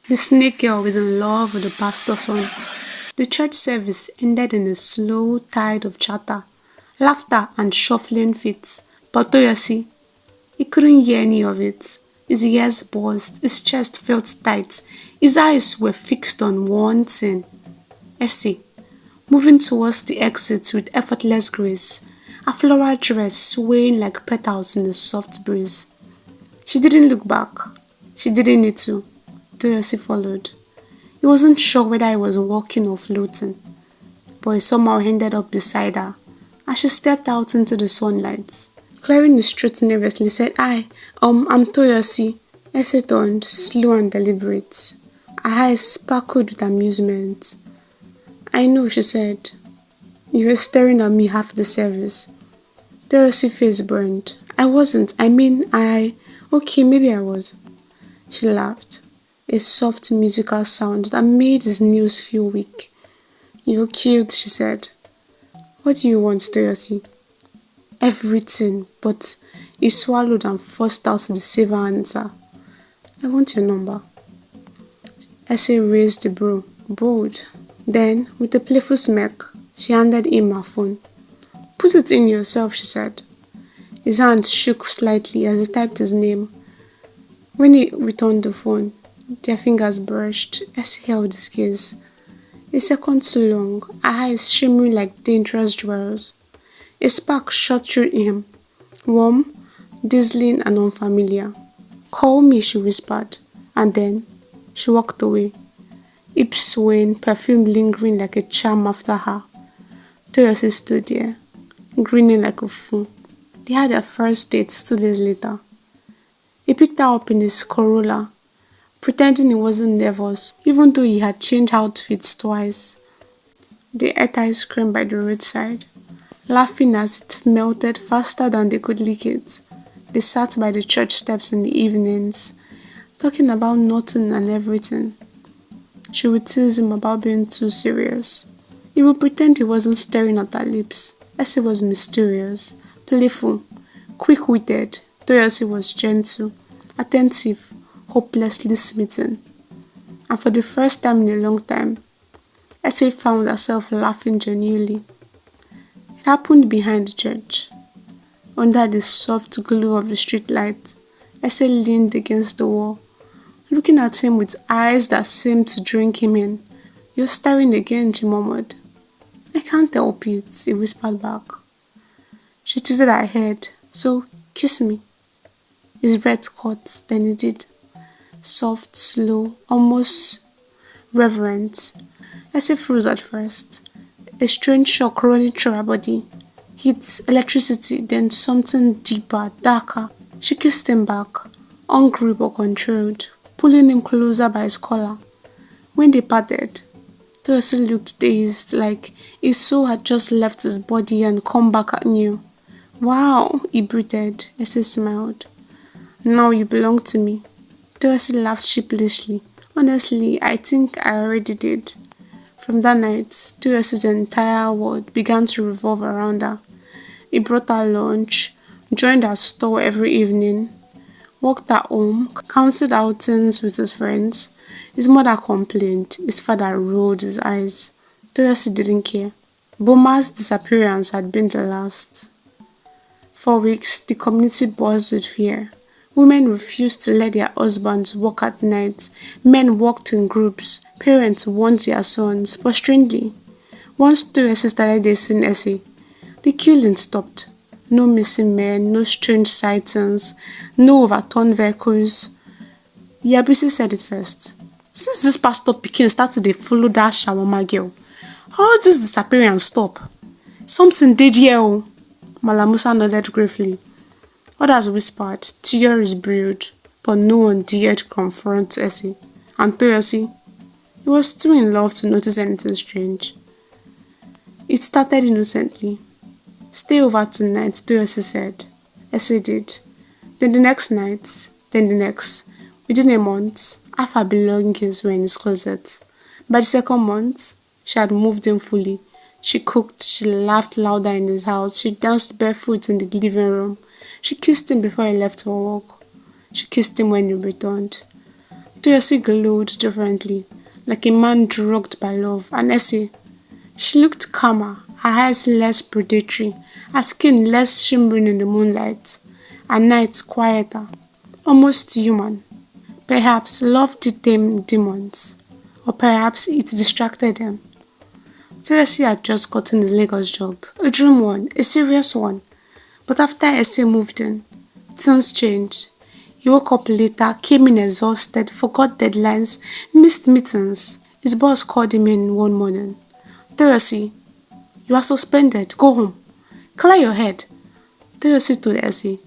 The snake girl was in love with the pastor's son. The church service ended in a slow tide of chatter, laughter, and shuffling feet. But Toyosi, he couldn't hear any of it. His ears buzzed, his chest felt tight, his eyes were fixed on one thing. Essie, moving towards the exit with effortless grace, her floral dress swaying like petals in a soft breeze. She didn't look back. She didn't need to. Toyosi followed. He wasn't sure whether he was walking or floating, but he somehow ended up beside her as she stepped out into the sunlight. Clearing his throat nervously, said, I'm Toyosi. Essie turned, slow and deliberate. Her eyes sparkled with amusement. I know, she said. You were staring at me half the service. Toyosi's face burned. Okay, maybe I was. She laughed, a soft musical sound that made his nails feel weak. You're cute, she said. What do you want, Toyosi? Everything, but he swallowed and forced out the saver answer. I want your number. Essie raised the brow, bold. Then, with a playful smirk, she handed him her phone. Put it in yourself, she said. His hand shook slightly as he typed his name. When he returned the phone, their fingers brushed. Essie held his gaze. A second too long, her eyes shimmering like dangerous jewels. A spark shot through him, warm, dazzling, and unfamiliar. Call me, she whispered, and then she walked away, hips swaying, perfume lingering like a charm after her. Toyosi stood there, grinning like a fool. They had their first date 2 days later. He picked her up in his Corolla, pretending he wasn't nervous, even though he had changed outfits twice. They ate ice cream by the roadside, laughing as it melted faster than they could lick it. They sat by the church steps in the evenings, talking about nothing and everything. She would tease him about being too serious. He would pretend he wasn't staring at her lips. Essie was mysterious, playful, quick-witted. Toyosi was gentle, attentive, hopelessly smitten. And for the first time in a long time, Essie found herself laughing genuinely. It happened behind the church. Under the soft glow of the streetlight, Essie leaned against the wall, looking at him with eyes that seemed to drink him in. You're staring again, she murmured. I can't help it, he whispered back. She tilted her head. So, kiss me. His breath caught, then he did. Soft, slow, almost reverent. Essie froze at first. A strange shock running through her body. Heat, electricity, then something deeper, darker. She kissed him back, hungry but controlled, pulling him closer by his collar. When they parted, Toyosi looked dazed, like his soul had just left his body and come back anew. Wow, he breathed. Essie smiled. Now you belong to me. Toyosi laughed sheepishly. Honestly, I think I already did. From that night, Toyosi's entire world began to revolve around her. He brought her lunch, joined her store every evening, walked her home, counted outings with his friends. His mother complained. His father rolled his eyes. Toyosi didn't care. Boma's disappearance had been the last. For weeks, the community buzzed with fear. Women refused to let their husbands work at night. Men worked in groups. Parents warned their sons. But strangely, once Toyosi started dating Essie, the killing stopped. No missing men, no strange sightings, no overturned vehicles. Yabisi said it first. Since this pastor pikin started to follow that shawarma girl, how this disappearance stop? Something did here, oh. Malamusa nodded gravely. Others whispered, theories brewed, but no one dared to confront Essie. And Toyosi, he was too in love to notice anything strange. It started innocently. Stay over tonight, Toyosi said. Essie did. Then the next night, then the next. Within a month, half her belongings were in his closet. By the second month, she had moved in fully. She cooked, she laughed louder in his house, she danced barefoot in the living room. She kissed him before he left for work. She kissed him when he returned. Toyosi glowed differently, like a man drugged by love. And Essie, she looked calmer, her eyes less predatory, her skin less shimmering in the moonlight, her nights quieter, almost human. Perhaps love did tame demons, or perhaps it distracted them. Toyosi had just gotten the Lagos job, a dream one, a serious one. But after Essie moved in, things changed. He woke up later, came in exhausted, forgot deadlines, missed meetings. His boss called him in one morning. Toyosi, you are suspended. Go home. Clear your head. Toyosi told Essie,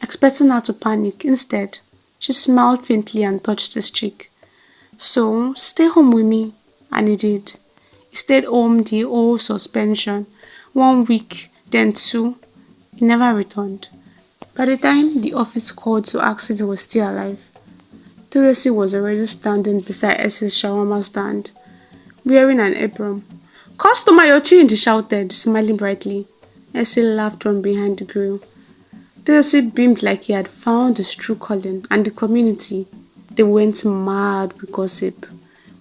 expecting her to panic. Instead, she smiled faintly and touched his cheek. So, stay home with me. And he did. He stayed home the whole suspension. 1 week, then two. He never returned. By the time the office called to ask if he was still alive, Toyosi was already standing beside Essie's shawarma stand, wearing an apron. Customer, your change, he shouted, smiling brightly. Essie laughed from behind the grill. Toyosi beamed like he had found his true calling, and the community, they went mad with gossip.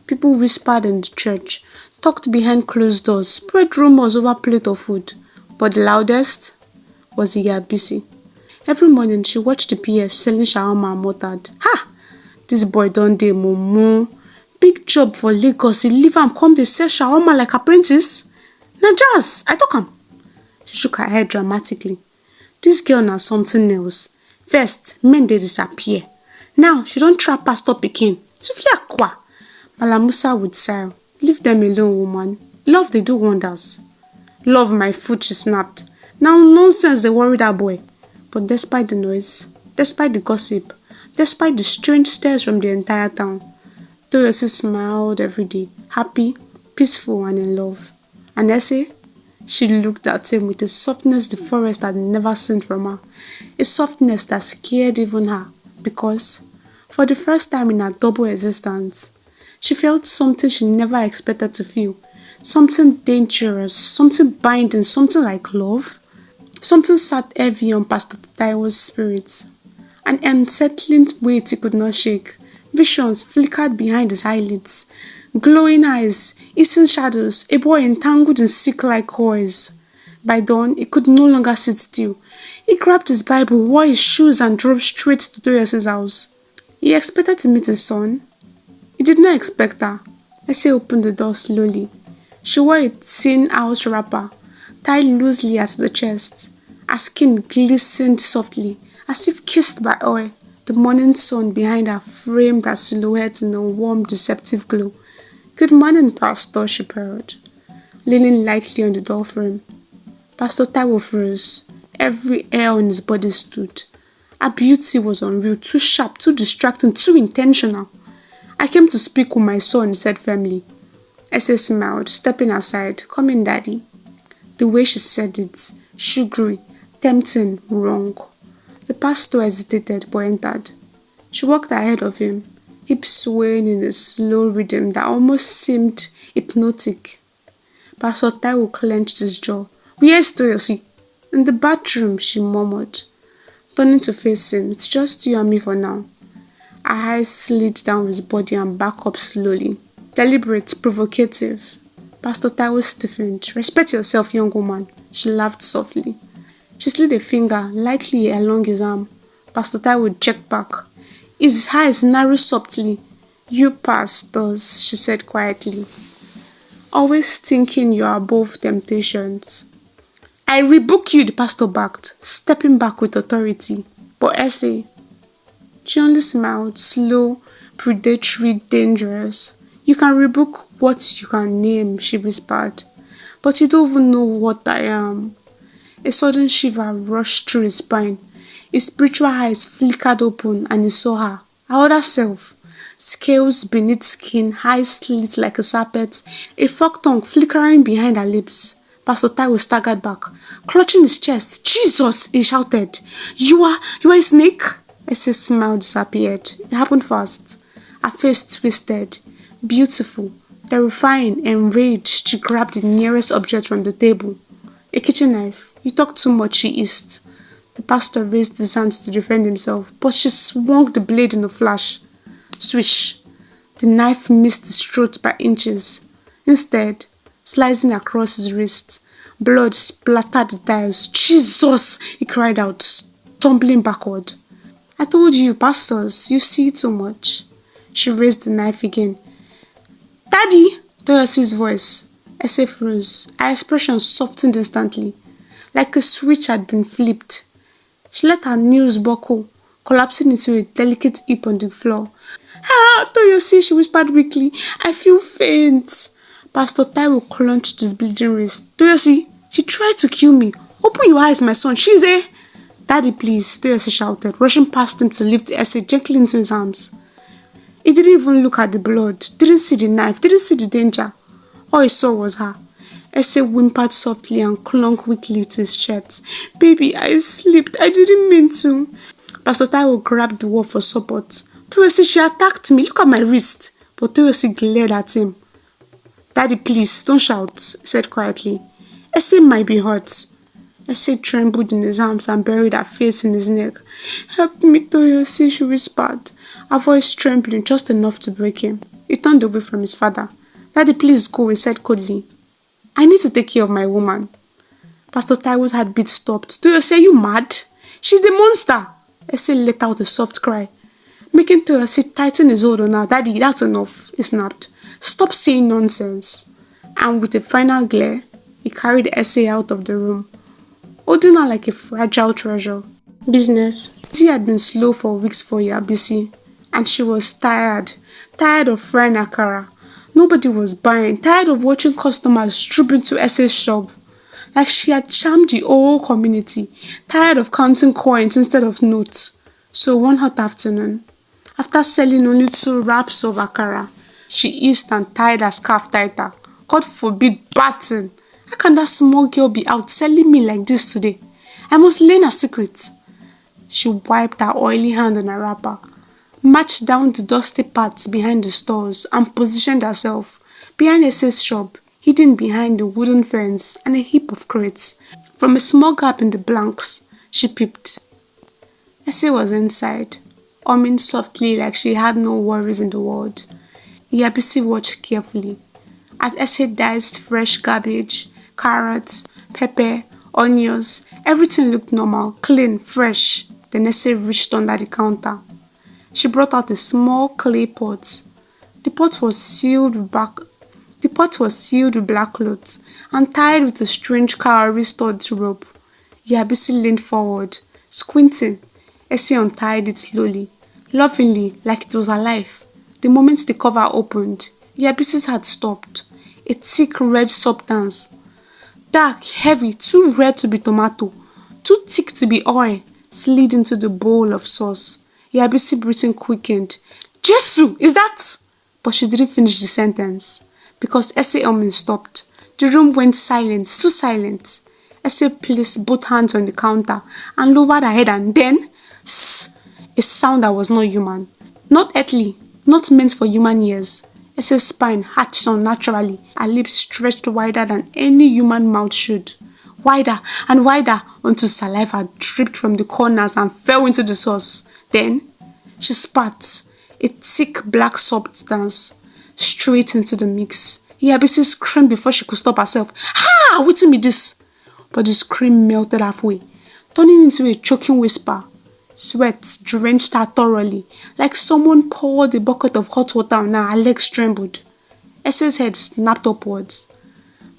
People whispered in the church, talked behind closed doors, spread rumors over a plate of food. But the loudest was Iyabisi. Every morning she watched the PS selling shawarma and muttered, "Ha! This boy don dey mumu. Big job for Lagos, he leave am come dey sell shawarma like apprentice. Na jazz, I talk am." She shook her head dramatically. This girl na something else. First, men dey disappear. Now, she don trap pastor pikin. Tufia kwa. Malamusa would sigh. Leave them alone, woman. Love dey do wonders. Love my food, she snapped. Now nonsense dey worry that boy. But despite the noise, despite the gossip, despite the strange stares from the entire town, Toyosi smiled every day, happy, peaceful, and in love. And Essie, she looked at him with a softness the forest had never seen from her, a softness that scared even her, because, for the first time in her double existence, she felt something she never expected to feel, something dangerous, something binding, something like love. Something sat heavy on Pastor Taiwo's spirit. An unsettling weight he could not shake. Visions flickered behind his eyelids. Glowing eyes, hissing shadows, a boy entangled in sick-like coils. By dawn, he could no longer sit still. He grabbed his Bible, wore his shoes, and drove straight to Toyosi's house. He expected to meet his son. He did not expect her. Essie opened the door slowly. She wore a thin house wrapper, tied loosely at the chest. Her skin glistened softly, as if kissed by oil. The morning sun behind her framed her silhouette in a warm, deceptive glow. "Good morning, Pastor," she purred, leaning lightly on the doorframe. Pastor Taiwo froze. Every hair on his body stood. Her beauty was unreal, too sharp, too distracting, too intentional. "I came to speak with my son," he said firmly. Essie smiled, stepping aside. "Come in, Daddy." The way she said it, sugary, tempting, wrong. The pastor hesitated but entered. She walked ahead of him, hips swaying in a slow rhythm that almost seemed hypnotic. Pastor Taiwo clenched his jaw. "Where's Toyosi?" "In the bathroom," she murmured. Turning to face him, "It's just you and me for now." Her eyes slid down his body and back up slowly. Deliberate, provocative. Pastor Taiwo stiffened. "Respect yourself, young woman." She laughed softly. She slid a finger lightly along his arm. Pastor Taiwo jerked back. His eyes narrowed softly. "You pastors," she said quietly, "always thinking you are above temptations." "I rebuke you," the pastor backed, stepping back with authority. But Essie, she only smiled, slow, predatory, dangerous. "You can rebuke what you can name," she whispered. "But you don't even know what I am." A sudden shiver rushed through his spine. His spiritual eyes flickered open and he saw her other self. Scales beneath skin, eyes slit like a serpent's, a forked tongue flickering behind her lips. Pastor Taiwo staggered back, clutching his chest. "Jesus!" he shouted. You are a snake?" Essie's smile disappeared. It happened fast. Her face twisted. Beautiful, terrifying, enraged, she grabbed the nearest object from the table. A kitchen knife. "You talk too much," she hissed. The pastor raised his hands to defend himself, but she swung the blade in a flash. Swish! The knife missed his throat by inches, instead slicing across his wrist. Blood splattered the tiles. Jesus! He cried out, stumbling backward. I told you, pastors, you see too much. She raised the knife again. Daddy! Dorothy's voice. Essie froze. Her expression softened instantly, like a switch had been flipped. She let her knees buckle, collapsing into a delicate heap on the floor. Ah, Toyosi, she whispered weakly. I feel faint. Pastor Taiwo clenched his bleeding wrist. Toyosi, she tried to kill me. Open your eyes, my son. She's a... Daddy, please, Toyosi shouted, rushing past him to lift Essie gently into his arms. He didn't even look at the blood, didn't see the knife, didn't see the danger. All he saw was her. Essie whimpered softly and clung weakly to his chest. Baby, I slipped. I didn't mean to. Pastor Taiwo grabbed the wall for support. Toyosi, she attacked me. Look at my wrist. But Toyosi glared at him. Daddy, please, don't shout, he said quietly. Essie might be hurt. Essie trembled in his arms and buried her face in his neck. Help me, Toyosi, she whispered, her voice trembling just enough to break him. He turned away from his father. Daddy, please go, he said coldly. I need to take care of my woman. Pastor Taiwo's heartbeat stopped. Toyosi, are you mad? She's the monster. Essie let out a soft cry, making Toyosi tighten his hold on her. Daddy, that's enough, he snapped. Stop saying nonsense. And with a final glare, he carried Essie out of the room, holding her like a fragile treasure. Business. She had been slow for weeks for Yabisi, and she was tired of frying akara. Nobody was buying, tired of watching customers trooping to Essie's shop. Like she had charmed the whole community, tired of counting coins instead of notes. So one hot afternoon, after selling only 2 wraps of akara, she eased and tied her scarf tighter. God forbid, Barton! How can that small girl be out selling me like this today? I must learn her secret. She wiped her oily hand on her wrapper, marched down the dusty paths behind the stores, and positioned herself behind Essie's shop, hidden behind the wooden fence and a heap of crates. From a small gap in the blanks, she peeped. Essie was inside, humming softly like she had no worries in the world. Yabisi watched carefully as Essie diced fresh cabbage, carrots, pepper, onions. Everything looked normal, clean, fresh. Then Essie reached under the counter. She brought out a small clay pot. The pot was sealed with black cloth and tied with a strange cowrie-studded rope. Yabisi leaned forward, squinting. Essie untied it slowly, lovingly, like it was alive. The moment the cover opened, Yabisi's heart stopped. A thick red substance, dark, heavy, too red to be tomato, too thick to be oil, slid into the bowl of sauce. Yabisi breathing quickened. Jesu, is that? But she didn't finish the sentence, because Essie Elmin stopped. The room went silent, too silent. Essie placed both hands on the counter and lowered her head, and then, sss, a sound that was not human, not earthly, not meant for human ears. Essie's spine hatched unnaturally, her lips stretched wider than any human mouth should. Wider and wider until saliva dripped from the corners and fell into the sauce. Then, she spat, a thick black substance, straight into the mix. Yabisi screamed before she could stop herself. Ha! Waiting me this! But the scream melted halfway, turning into a choking whisper. Sweat drenched her thoroughly, like someone poured a bucket of hot water on her. Her legs trembled. Essie's head snapped upwards.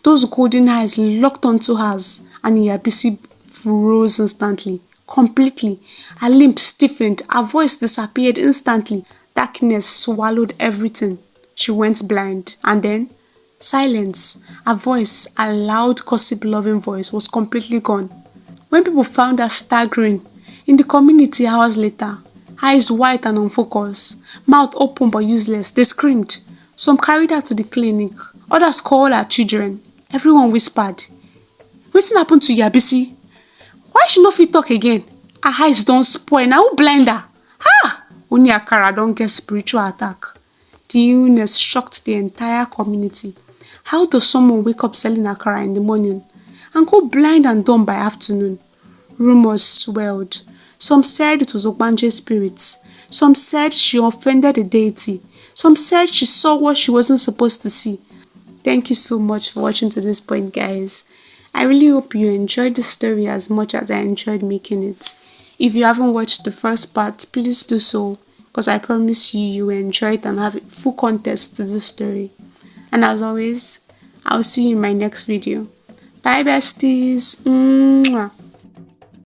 Those golden eyes locked onto hers, and Yabisi froze instantly, completely. Her limbs stiffened, her voice disappeared instantly. Darkness swallowed everything. She went blind, and then silence. Her voice, a loud, gossip-loving voice, was completely gone. When people found her staggering in the community hours later, eyes white and unfocused, mouth open but useless, they screamed. Some carried her to the clinic, others called her children. Everyone whispered, "Wetin happen to Yabisi? Why she no fit talk again? Her eyes don spoil, na who blind her? Ha! Only Akara don get spiritual attack." The illness shocked the entire community. How does someone wake up selling Akara in the morning and go blind and dumb by afternoon? Rumors swelled. Some said it was Ogbanje spirits. Some said she offended the deity. Some said she saw what she wasn't supposed to see. Thank you so much for watching to this point, guys. I really hope you enjoyed the story as much as I enjoyed making it. If you haven't watched the first part, please do so, because I promise you, you will enjoy it and have full context to the story. And as always, I'll see you in my next video. Bye, besties. Mwah.